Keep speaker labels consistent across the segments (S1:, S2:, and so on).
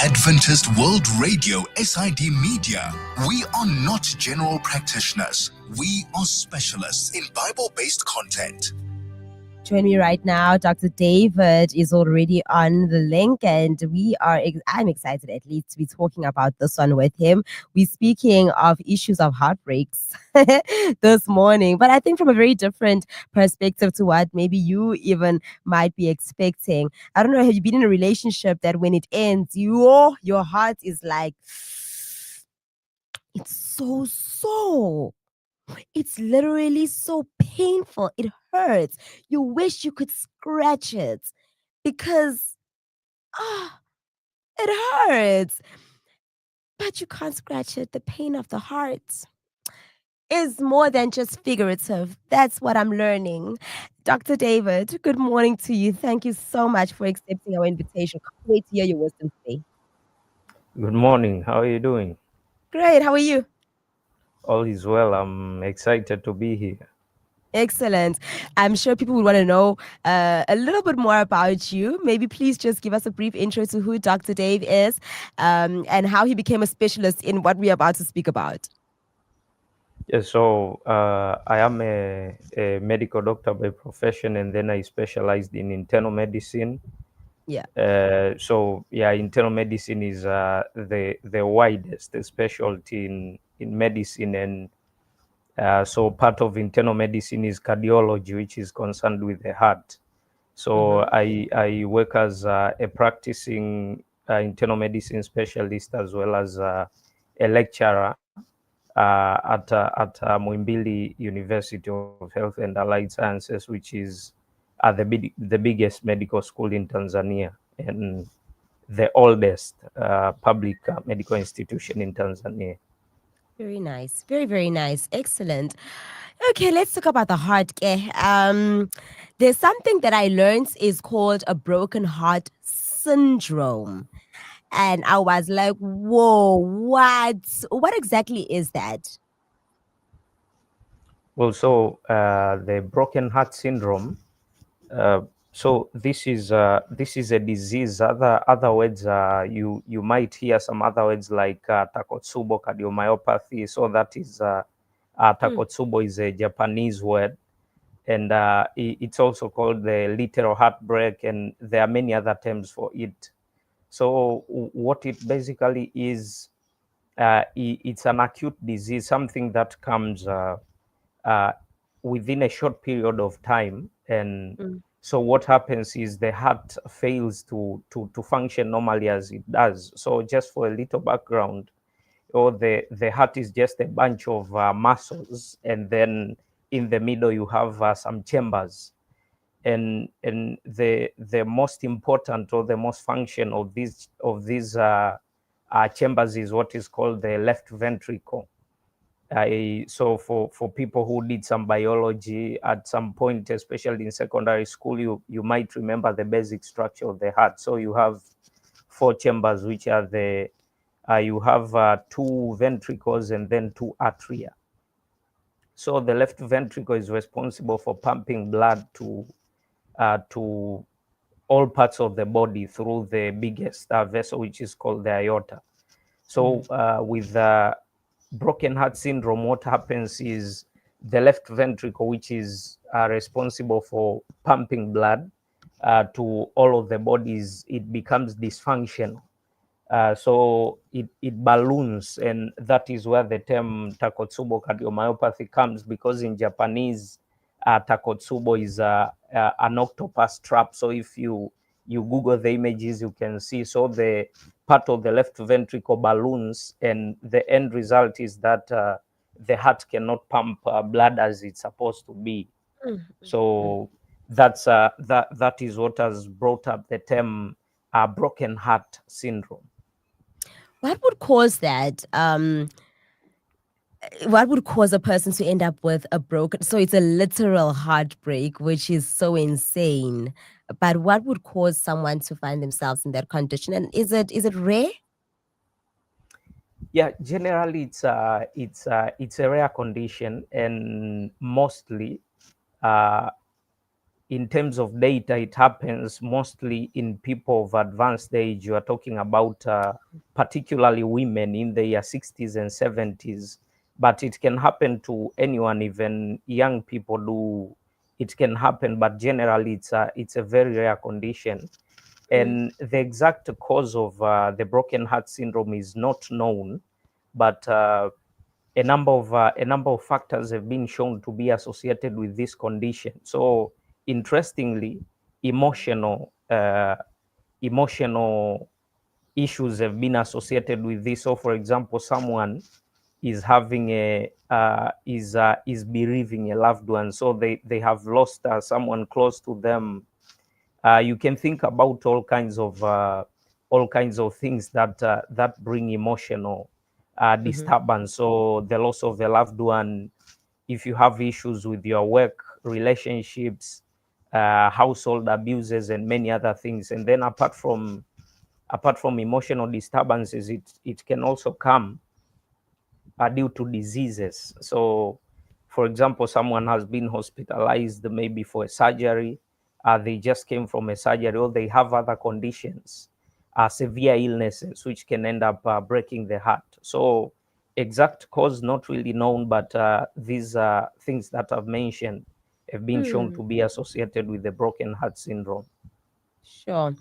S1: Adventist World Radio SID Media. We are not general practitioners. We are specialists in Bible-based content.
S2: Join me right now. Dr. David is already on the link, and I'm excited at least to be talking about this one with him. We're speaking of issues of heartbreaks this morning, but I think from a very different perspective to what maybe you even might be expecting. I don't know, have you been in a relationship that when it ends, your heart is like, it's so. It's literally so painful. It hurts. You wish you could scratch it because it hurts. But you can't scratch it. The pain of the heart is more than just figurative. That's what I'm learning. Dr. David, good morning to you. Thank you so much for accepting our invitation. Can't wait to hear your wisdom today.
S3: Good morning. How are you doing?
S2: Great. How are you?
S3: All is well. I'm excited to be here.
S2: Excellent. I'm sure people would want to know a little bit more about you. Maybe please just give us a brief intro to who Dr. Dave is and how he became a specialist in what we're about to speak about.
S3: Yes, so I am a medical doctor by profession, and then I specialized in internal medicine.
S2: Yeah.
S3: Internal medicine is the widest specialty in medicine, and so part of internal medicine is cardiology, which is concerned with the heart. So I work as a practicing internal medicine specialist as well as a lecturer at Muimbili University of Health and Allied Sciences, which is the biggest medical school in Tanzania and the oldest public medical institution in Tanzania.
S2: Very nice. Very, very nice. Excellent. Okay, let's talk about the heart. There's something that I learned is called a broken heart syndrome. And I was like, whoa, what? What exactly is that?
S3: Well, so the broken heart syndrome. So this is a disease. Other words, you might hear some other words like Takotsubo cardiomyopathy. So that is Takotsubo is a Japanese word, and it's also called the literal heartbreak, and there are many other terms for it. So what it basically is, it's an acute disease, something that comes within a short period of time, and so what happens is the heart fails to function normally as it does. So just for a little background, the heart is just a bunch of muscles, and then in the middle you have some chambers, and the most important or the most function of these chambers is what is called the left ventricle. So for people who did some biology at some point, especially in secondary school, you might remember the basic structure of the heart. So you have four chambers, which are you have two ventricles and then two atria. So the left ventricle is responsible for pumping blood to all parts of the body through the biggest vessel, which is called the aorta. So with broken heart syndrome, what happens is the left ventricle, which is responsible for pumping blood to all of the bodies, it becomes dysfunctional. So it balloons, and that is where the term Takotsubo cardiomyopathy comes, because in Japanese, Takotsubo is an octopus trap. So if you Google the images, you can see. So the part of the left ventricle balloons, and the end result is that the heart cannot pump blood as it's supposed to be. So that is what has brought up the term broken heart syndrome.
S2: What would cause that? What would cause a person to end up with a broken? So it's a literal heartbreak, which is so insane. But what would cause someone to find themselves in that condition? And is it rare?
S3: Yeah, generally it's a rare condition, and mostly in terms of data, it happens mostly in people of advanced age. You are talking about particularly women in their 60s and 70s, but it can happen to anyone, even young people do. It can happen, but generally it's a very rare condition. And the exact cause of the broken heart syndrome is not known, but a number of factors have been shown to be associated with this condition. So interestingly, emotional issues have been associated with this. So for example, someone is having is bereaving a loved one, so they have lost someone close to them. You can think about all kinds of things that bring emotional disturbance. So the loss of a loved one, if you have issues with your work, relationships, household abuses, and many other things. And then apart from emotional disturbances, it can also come due to diseases. So, for example, someone has been hospitalized maybe for a surgery, they just came from a surgery, or they have other conditions, severe illnesses, which can end up breaking the heart. So, exact cause not really known, but these things that I've mentioned have been shown to be associated with the broken heart syndrome.
S2: Sure.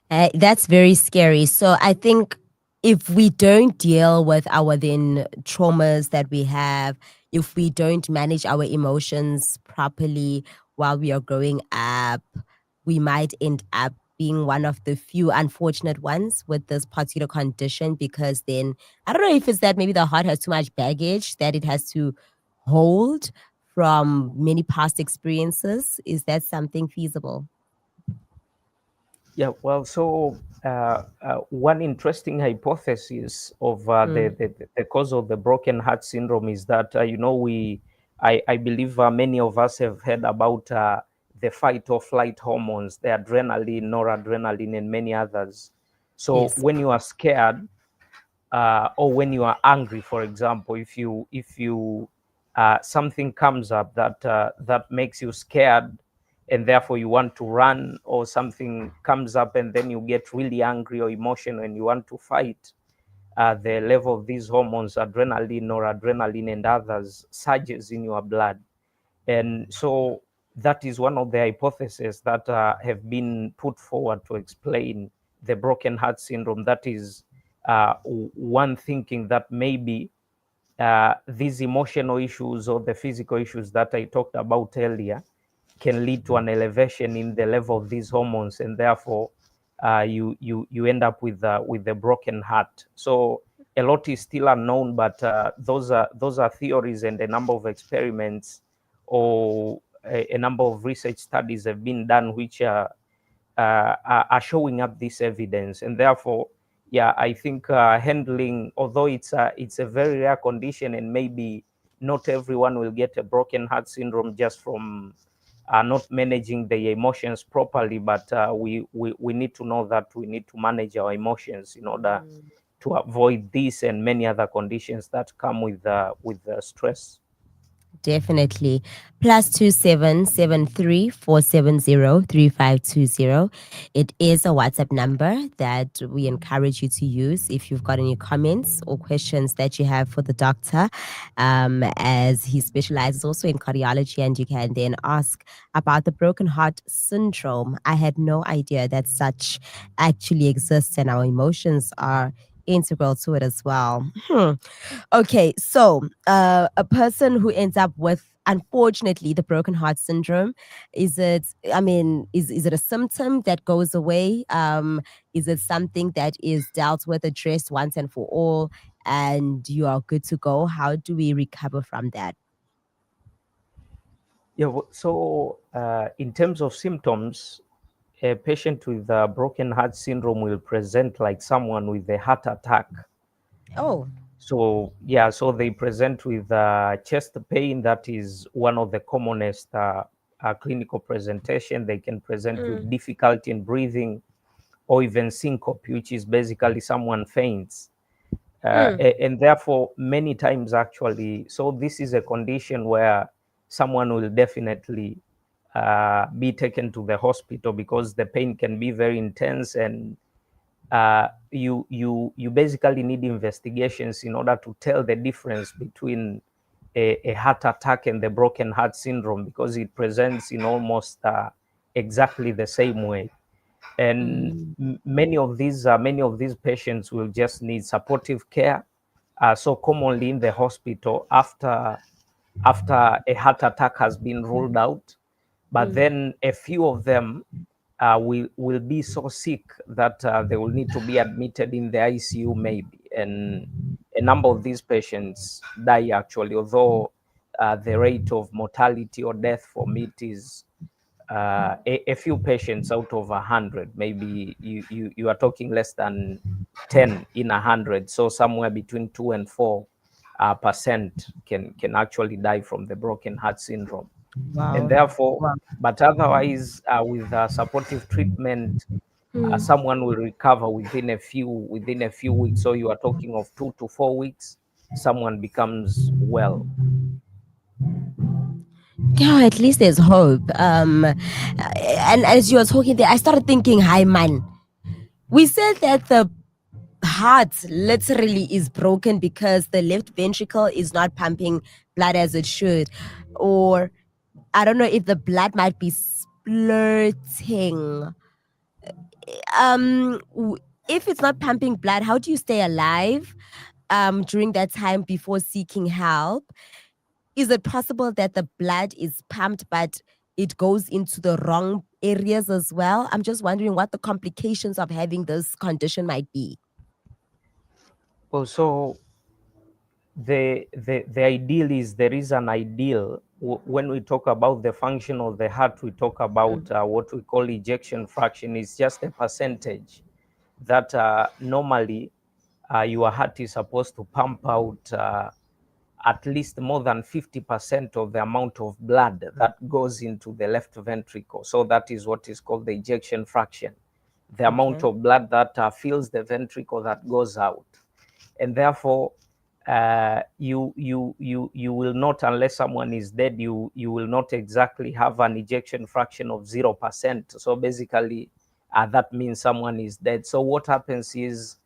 S2: That's very scary. So I think if we don't deal with our then traumas that we have, if we don't manage our emotions properly while we are growing up, we might end up being one of the few unfortunate ones with this particular condition, because then I don't know if it's that maybe the heart has too much baggage that it has to hold from many past experiences. Is that something feasible?
S3: Yeah, well, so one interesting hypothesis of the cause of the broken heart syndrome is that, I believe many of us have heard about the fight or flight hormones, the adrenaline, noradrenaline, and many others. So
S2: Yes.
S3: when you are scared, or when you are angry, for example, if you something comes up that makes you scared, and therefore you want to run, or something comes up and then you get really angry or emotional and you want to fight, the level of these hormones, adrenaline, noradrenaline, and others, surges in your blood. And so that is one of the hypotheses that have been put forward to explain the broken heart syndrome. That is one thinking that maybe these emotional issues or the physical issues that I talked about earlier can lead to an elevation in the level of these hormones, and therefore you end up with the broken heart. So a lot is still unknown, but those are theories, and a number of experiments or a number of research studies have been done, which are showing up this evidence. And therefore, yeah, I think handling, although it's a very rare condition, and maybe not everyone will get a broken heart syndrome just from not managing their emotions properly, but we need to know that we need to manage our emotions in order to avoid this and many other conditions that come with stress.
S2: Definitely. +2773 470 3520. It is a WhatsApp number that we encourage you to use if you've got any comments or questions that you have for the doctor, as he specializes also in cardiology, and you can then ask about the broken heart syndrome. I had no idea that such actually exists, and our emotions are integral to it as well. Okay, so a person who ends up with, unfortunately, the broken heart syndrome, is it? I mean, is it a symptom that goes away? Is it something that is dealt with, addressed once and for all, and you are good to go? How do we recover from that?
S3: Yeah, so in terms of symptoms, a patient with broken heart syndrome will present like someone with a heart attack.
S2: Oh.
S3: So yeah, so they present with chest pain. That is one of the commonest clinical presentation. They can present with difficulty in breathing, or even syncope, which is basically someone faints. And therefore, many times actually, so this is a condition where someone will definitely be taken to the hospital because the pain can be very intense, and you basically need investigations in order to tell the difference between a heart attack and the broken heart syndrome, because it presents in almost exactly the same way. And many of these patients will just need supportive care. So commonly in the hospital, after a heart attack has been ruled out, but then a few of them will be so sick that they will need to be admitted in the ICU maybe, and a number of these patients die actually, although the rate of mortality or death from it is a few patients out of 100. Maybe you are talking less than 10 in 100, so somewhere between 2 and 4 percent can actually die from the broken heart syndrome. And
S2: Wow.
S3: therefore,
S2: Wow.
S3: but otherwise, with supportive treatment, someone will recover within a few weeks. So you are talking of 2 to 4 weeks, someone becomes well.
S2: Yeah, at least there's hope. And as you were talking there, I started thinking, hi man. We said that the heart literally is broken because the left ventricle is not pumping blood as it should. Or I don't know if the blood might be splurting. If it's not pumping blood, how do you stay alive during that time before seeking help? Is it possible that the blood is pumped but it goes into the wrong areas as well? I'm just wondering what the complications of having this condition might be.
S3: Also, the ideal is, there is an ideal. When we talk about the function of the heart, we talk about what we call ejection fraction. It's just a percentage that normally your heart is supposed to pump out at least more than 50% of the amount of blood that goes into the left ventricle. So that is what is called the ejection fraction, the amount
S2: Okay.
S3: of blood that fills the ventricle that goes out. And therefore, you will not, unless someone is dead, you will not exactly have an ejection fraction of 0%. So basically, that means someone is dead. So what happens is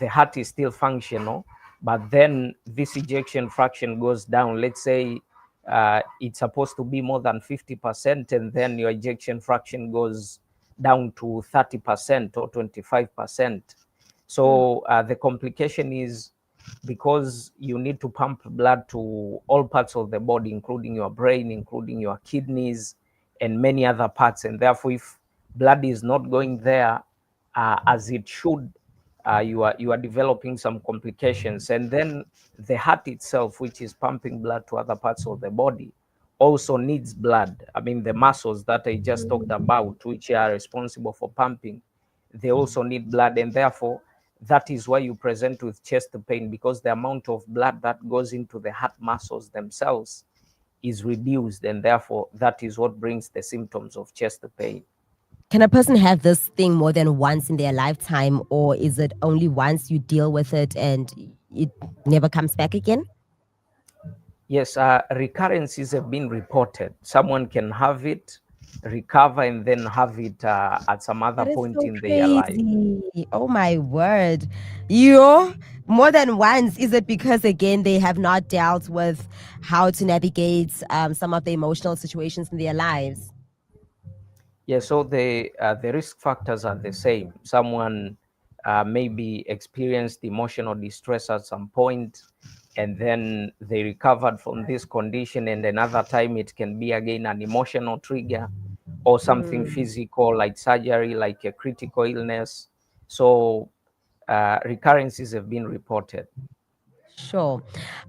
S3: the heart is still functional, but then this ejection fraction goes down. Let's say it's supposed to be more than 50%, and then your ejection fraction goes down to 30% or 25%. So the complication is, because you need to pump blood to all parts of the body, including your brain, including your kidneys, and many other parts. And therefore, if blood is not going there as it should, you are developing some complications. And then the heart itself, which is pumping blood to other parts of the body, also needs blood. I mean, the muscles that I just talked about, which are responsible for pumping, they also need blood. And therefore, that is why you present with chest pain, because the amount of blood that goes into the heart muscles themselves is reduced, and therefore that is what brings the symptoms of chest pain.
S2: Can a person have this thing more than once in their lifetime, or is it only once you deal with it and it never comes back again?
S3: Yes, recurrences have been reported. Someone can have it, recover, and then have it at some other
S2: That is
S3: point
S2: so
S3: in their life.
S2: crazy. Oh my word. You more than once. Is it because again they have not dealt with how to navigate some of the emotional situations in their lives?
S3: Yeah, so the risk factors are the same. Someone maybe experienced emotional distress at some point, and then they recovered from this condition, and another time it can be again an emotional trigger, or something physical like surgery, like a critical illness. So recurrences have been reported.
S2: Sure.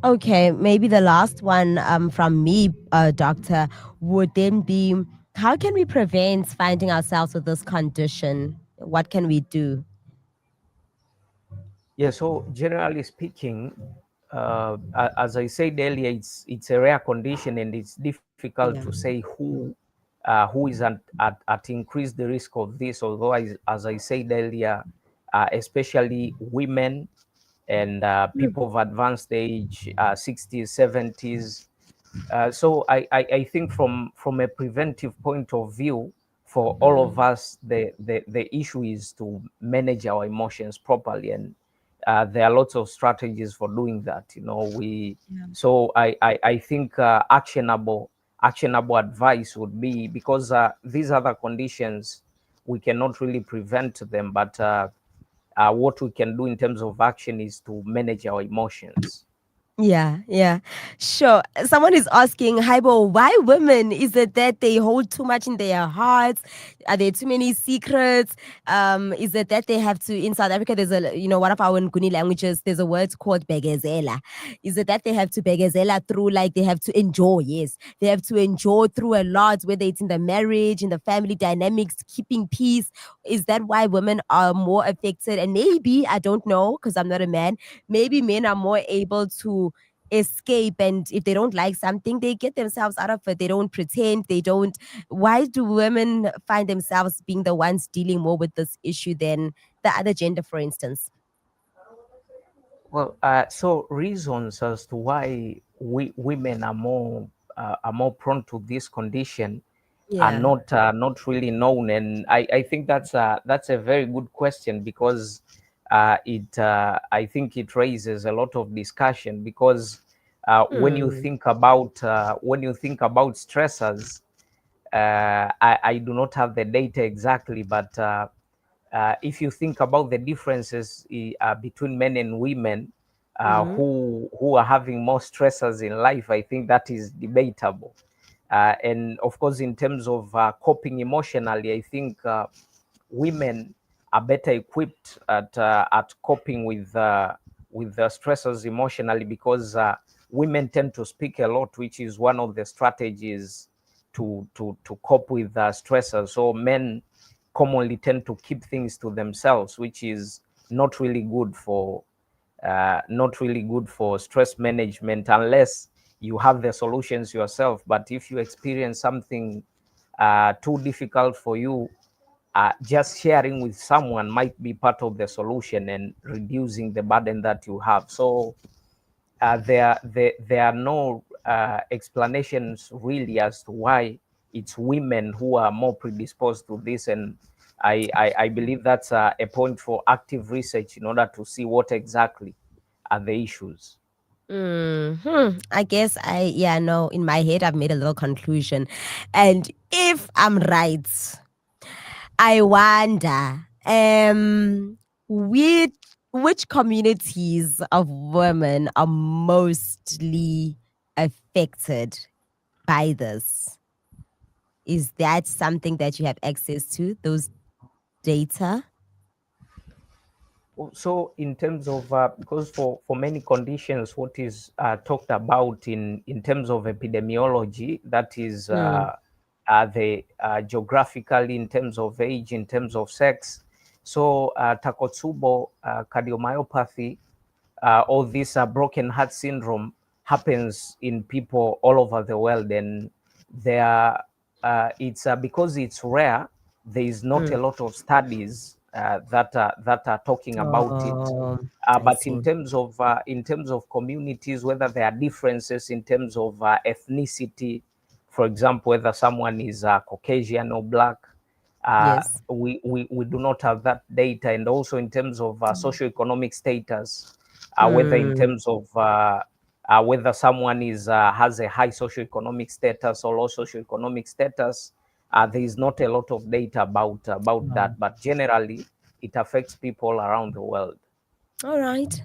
S2: Okay, maybe the last one from me, doctor, would then be how can we prevent finding ourselves with this condition? What can we do?
S3: Yeah, so generally speaking, as I said earlier, it's a rare condition, and it's difficult to
S2: Yeah.
S3: say who is at increased risk of this. Although, as I said earlier, especially women and people of advanced age, 60s, 70s, So I think from a preventive point of view, for all of us, the issue is to manage our emotions properly, and there are lots of strategies for doing that. I think actionable advice would be, because these other conditions we cannot really prevent them, but what we can do in terms of action is to manage our emotions.
S2: Yeah, sure. Someone is asking, Haibo, why women? Is it that they hold too much in their hearts? Are there too many secrets? Is it that they have to, in South Africa, there's one of our Nguni languages, there's a word called begezela. Is it that they have to begezela through, like they have to endure? Yes. They have to endure through a lot, whether it's in the marriage, in the family dynamics, keeping peace. Is that why women are more affected? And maybe, I don't know, because I'm not a man, maybe men are more able to escape, and if they don't like something, they get themselves out of it. They don't pretend, they don't. Why do women find themselves being the ones dealing more with this issue than the other gender, for instance?
S3: Well, so reasons as to why women are more prone to this condition are
S2: Yeah.
S3: not really known, and I think that's a very good question, because it I think it raises a lot of discussion, because when you think about stressors, I do not have the data exactly, but if you think about the differences between men and women
S2: Mm-hmm.
S3: who are having more stressors in life, I think that is debatable. And of course, in terms of coping emotionally, I think women are better equipped at coping with the stressors emotionally, because women tend to speak a lot, which is one of the strategies to cope with stressors. So men commonly tend to keep things to themselves, which is not really good for stress management, unless you have the solutions yourself. But if you experience something too difficult for you, just sharing with someone might be part of the solution and reducing the burden that you have. So there are no explanations really as to why it's women who are more predisposed to this, and I believe that's a point for active research in order to see what exactly are the issues.
S2: I guess no, in my head, I've made a little conclusion. And if I'm right, I wonder, which communities of women are mostly affected by this? Is that something that you have access to, those data?
S3: So in terms of because for many conditions, what is talked about in terms of epidemiology, that is the geographically, in terms of age, in terms of sex. So Takotsubo cardiomyopathy, all this broken heart syndrome happens in people all over the world, and there it's because it's rare. There is not a
S2: Mm.
S3: lot of studies that are talking about it.
S2: Oh, I
S3: But
S2: see.
S3: in terms of communities, whether there are differences in terms of ethnicity, for example, whether someone is Caucasian or black,
S2: Yes.
S3: we do not have that data. And also in terms of socioeconomic status, whether in
S2: Mm.
S3: terms of whether someone is has a high socioeconomic status or low socioeconomic status, there is not a lot of data about
S2: Wow.
S3: that. But generally, it affects people around the world.
S2: All right.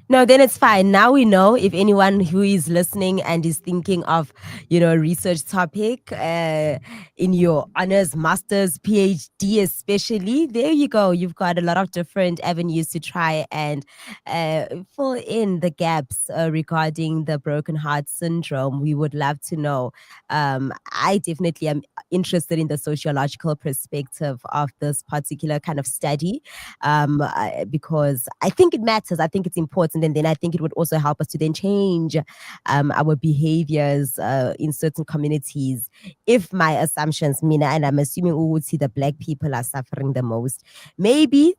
S2: No, then it's fine. Now we know, if anyone who is listening and is thinking of, a research topic in your honors, master's, PhD, especially, there you go. You've got a lot of different avenues to try and fill in the gaps regarding the broken heart syndrome. We would love to know. I definitely am interested in the sociological perspective of this particular kind of study, because I think it matters. I think it's important important. And then I think it would also help us to then change our behaviors in certain communities. If my assumptions, Mina, and I'm assuming we would see the Black people are suffering the most. Maybe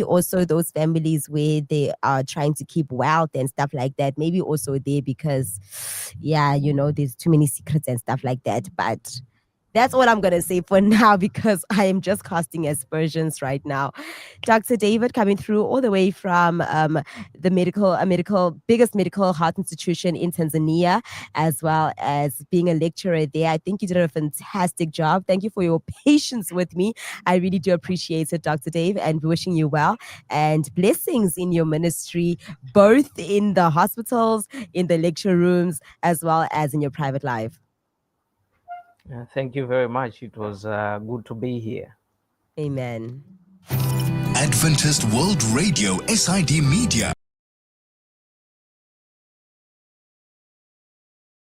S2: also those families where they are trying to keep wealth and stuff like that. Maybe also there because, yeah, there's too many secrets and stuff like that. But that's all I'm going to say for now because I am just casting aspersions right now. Dr. David coming through all the way from the biggest medical heart institution in Tanzania, as well as being a lecturer there. I think you did a fantastic job. Thank you for your patience with me. I really do appreciate it, Dr. Dave, and wishing you well and blessings in your ministry, both in the hospitals, in the lecture rooms, as well as in your private life.
S3: Thank you very much. It was good to be here.
S2: Amen.
S1: Adventist World Radio, SID Media.